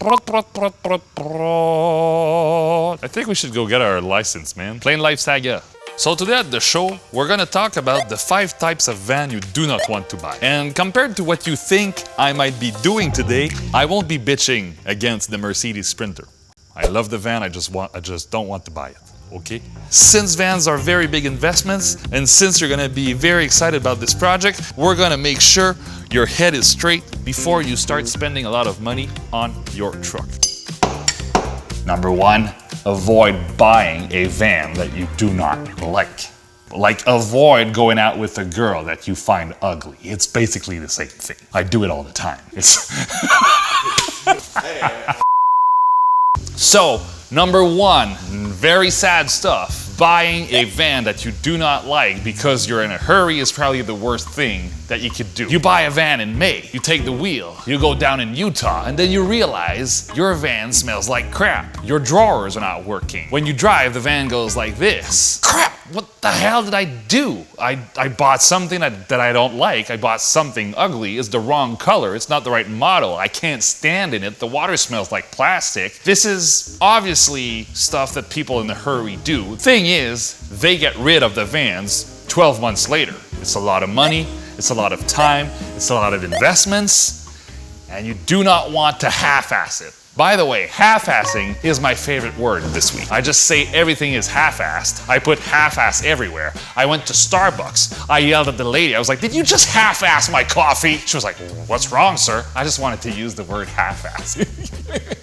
I think we should go get our license, man. Plain life saga. So today at the show, we're gonna talk about the 5 types of van you do not want to buy. And compared to what you think I might be doing today, I won't be bitching against the Mercedes Sprinter. I love the van, I just don't want to buy it, okay? Since vans are very big investments, and since you're gonna be very excited about this project, we're gonna make sure your head is straight before you start spending a lot of money on your truck. Number 1, avoid buying a van that you do not like. Like, avoid going out with a girl that you find ugly. It's basically the same thing. I do it all the time. So, number 1, very sad stuff. Buying a van that you do not like because you're in a hurry is probably the worst thing that you could do. You buy a van in May, you take the wheel, you go down in Utah, and then you realize your van smells like crap. Your drawers are not working. When you drive, the van goes like this. Crap! What the hell did I do? I bought something that I don't like. I bought something ugly. It's the wrong color. It's not the right model. I can't stand in it. The water smells like plastic. This is obviously stuff that people in a hurry do. Thing is, they get rid of the vans 12 months later. It's a lot of money. It's a lot of time. It's a lot of investments. And you do not want to half-ass it. By the way, half-assing is my favorite word this week. I just say everything is half-assed. I put half-ass everywhere. I went to Starbucks. I yelled at the lady. I was like, "Did you just half-ass my coffee?" She was like, "What's wrong, sir?" I just wanted to use the word half-ass.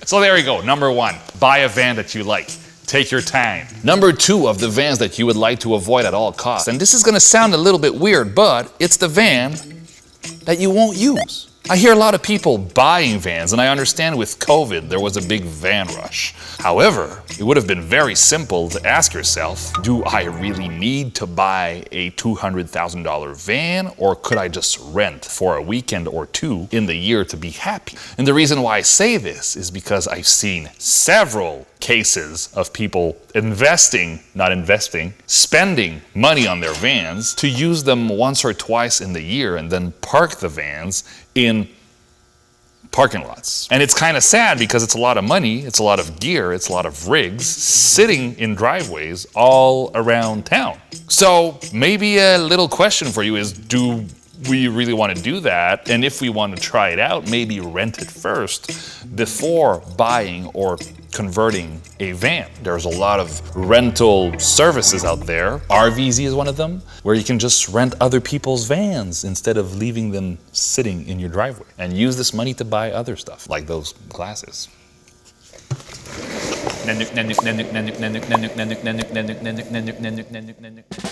So there you go. Number 1, buy a van that you like. Take your time. Number 2 of the vans that you would like to avoid at all costs. And this is gonna sound a little bit weird, but it's the van that you won't use. I hear a lot of people buying vans, and I understand with COVID there was a big van rush. However, it would have been very simple to ask yourself, do I really need to buy a $200,000 van, or could I just rent for a weekend or 2 in the year to be happy? And the reason why I say this is because I've seen several cases of people spending money on their vans to use them once or twice in the year and then park the vans in parking lots. And it's kind of sad because it's a lot of money, it's a lot of gear, it's a lot of rigs sitting in driveways all around town. So maybe a little question for you is, do we really want to do that? And if we want to try it out, maybe rent it first before buying or converting a van. There's a lot of rental services out there. RVZ is one of them, where you can just rent other people's vans instead of leaving them sitting in your driveway, and use this money to buy other stuff, like those glasses.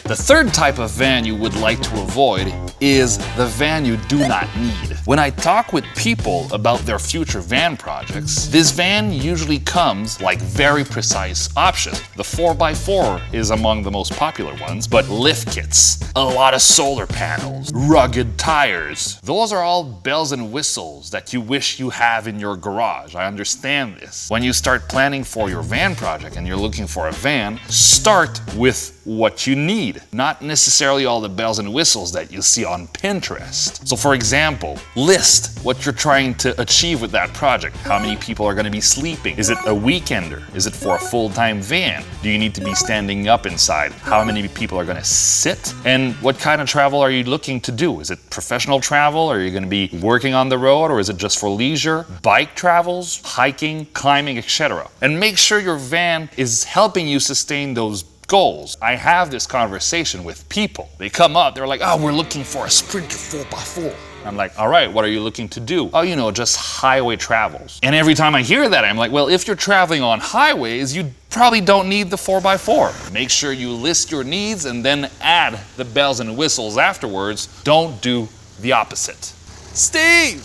The third type of van you would like to avoid is the van you do not need. When I talk with people about their future van projects, this van usually comes like very precise options. The 4x4 is among the most popular ones, but lift kits, a lot of solar panels, rugged tires. Those are all bells and whistles that you wish you have in your garage. I understand this. When you start planning for your van project and you're looking for a van, start with what you need, not necessarily all the bells and whistles that you see on Pinterest. So for example, list what you're trying to achieve with that project. How many people are going to be sleeping? Is it a weekender? Is it for a full-time van? Do you need to be standing up inside? How many people are going to sit? And what kind of travel are you looking to do? Is it professional travel? Are you going to be working on the road, or is it just for leisure? Bike travels, hiking, climbing, etc. And make sure your van is helping you sustain those goals. I have this conversation with people. They come up, they're like, "Oh, we're looking for a Sprinter 4x4. I'm like, "All right, what are you looking to do?" "Oh, you know, just highway travels." And every time I hear that, I'm like, well, if you're traveling on highways, you probably don't need the 4x4. Make sure you list your needs and then add the bells and whistles afterwards. Don't do the opposite. Steve!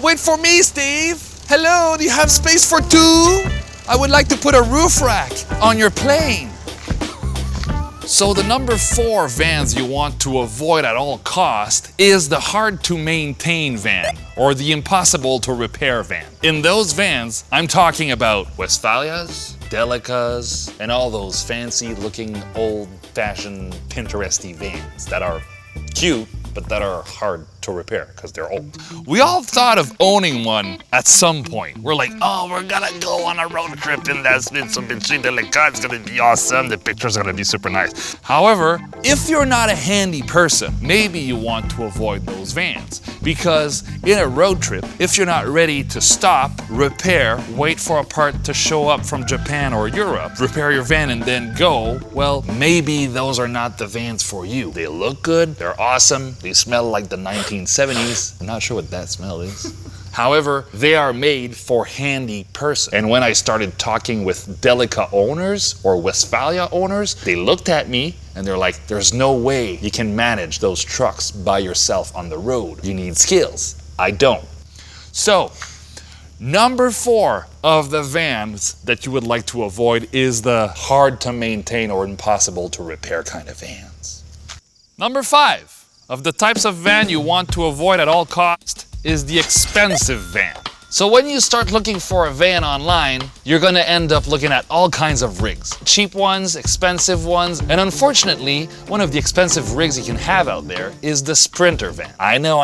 Wait for me, Steve! Hello, do you have space for 2? I would like to put a roof rack on your plane. So the number 4 vans you want to avoid at all costs is the hard to maintain van, or the impossible to repair van. In those vans, I'm talking about Westphalias, Delicas, and all those fancy looking old fashioned Pinteresty vans that are cute, but that are hard to repair because they're old. We all thought of owning one at some point. We're like, oh, we're gonna go on a road trip in that Mitsubishi Delica. It's gonna be awesome. The pictures are gonna be super nice. However, if you're not a handy person, maybe you want to avoid those vans because in a road trip, if you're not ready to stop, repair, wait for a part to show up from Japan or Europe, repair your van and then go, well, maybe those are not the vans for you. They look good, they're awesome, they smell like the 1970s. I'm not sure what that smell is. However, they are made for handy person. And when I started talking with Delica owners or Westfalia owners, they looked at me and they're like, there's no way you can manage those trucks by yourself on the road. You need skills. I don't. So, number 4 of the vans that you would like to avoid is the hard to maintain or impossible to repair kind of vans. Number 5 of the types of van you want to avoid at all costs is the expensive van. So when you start looking for a van online, you're gonna end up looking at all kinds of rigs. Cheap ones, expensive ones, and unfortunately, one of the expensive rigs you can have out there is the Sprinter van. I know.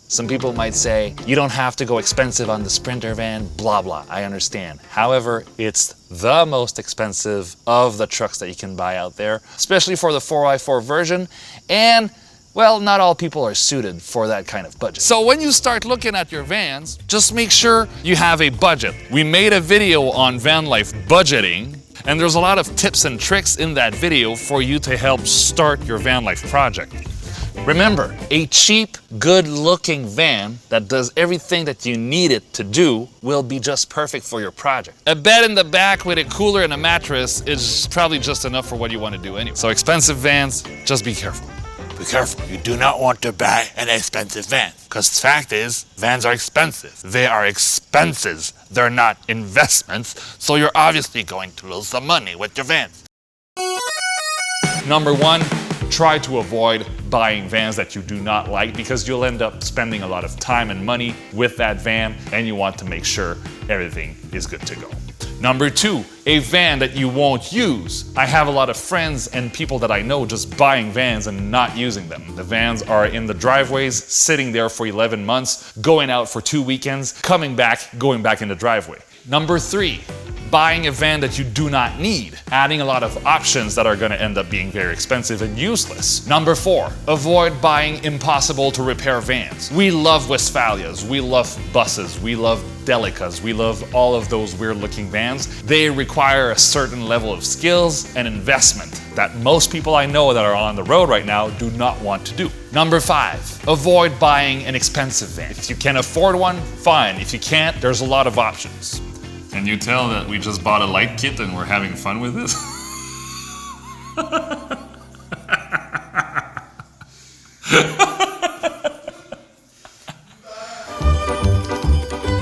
Some people might say, you don't have to go expensive on the Sprinter van, blah, blah, I understand. However, it's the most expensive of the trucks that you can buy out there, especially for the 4x4 version, and well, not all people are suited for that kind of budget. So when you start looking at your vans, just make sure you have a budget. We made a video on Vanlife budgeting, and there's a lot of tips and tricks in that video for you to help start your Vanlife project. Remember, a cheap, good-looking van that does everything that you need it to do will be just perfect for your project. A bed in the back with a cooler and a mattress is probably just enough for what you want to do anyway. So expensive vans, just be careful. Be careful, you do not want to buy an expensive van. Because the fact is, vans are expensive. They are expenses. They're not investments, so you're obviously going to lose some money with your vans. Number 1, try to avoid buying vans that you do not like because you'll end up spending a lot of time and money with that van and you want to make sure everything is good to go. Number 2, a van that you won't use. I have a lot of friends and people that I know just buying vans and not using them. The vans are in the driveways, sitting there for 11 months, going out for 2 weekends, coming back, going back in the driveway. Number 3, buying a van that you do not need, adding a lot of options that are going to end up being very expensive and useless. Number 4, avoid buying impossible to repair vans. We love Westfalias, we love buses, we love Delicas, we love all of those weird looking vans. They require a certain level of skills and investment that most people I know that are on the road right now do not want to do. Number 5, avoid buying an expensive van. If you can afford one, fine. If you can't, there's a lot of options. Can you tell that we just bought a light kit and we're having fun with this?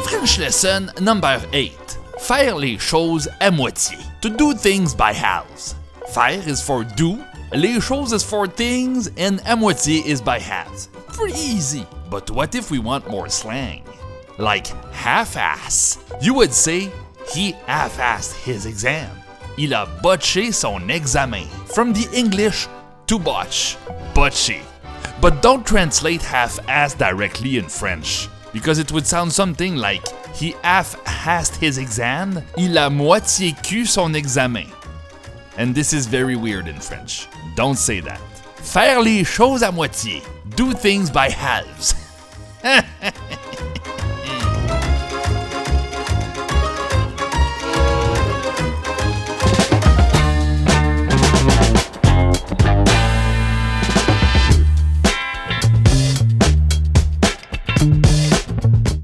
French lesson number 8. Faire les choses à moitié. To do things by halves. Faire is for do, les choses is for things, and à moitié is by halves. Pretty easy. But what if we want more slang? Like half-ass. You would say, he half-assed his exam. Il a botché son examen. From the English, to botch, botché. But don't translate half-ass directly in French, because it would sound something like, he half-assed his exam, il a moitié cu son examen. And this is very weird in French. Don't say that. Faire les choses à moitié. Do things by halves.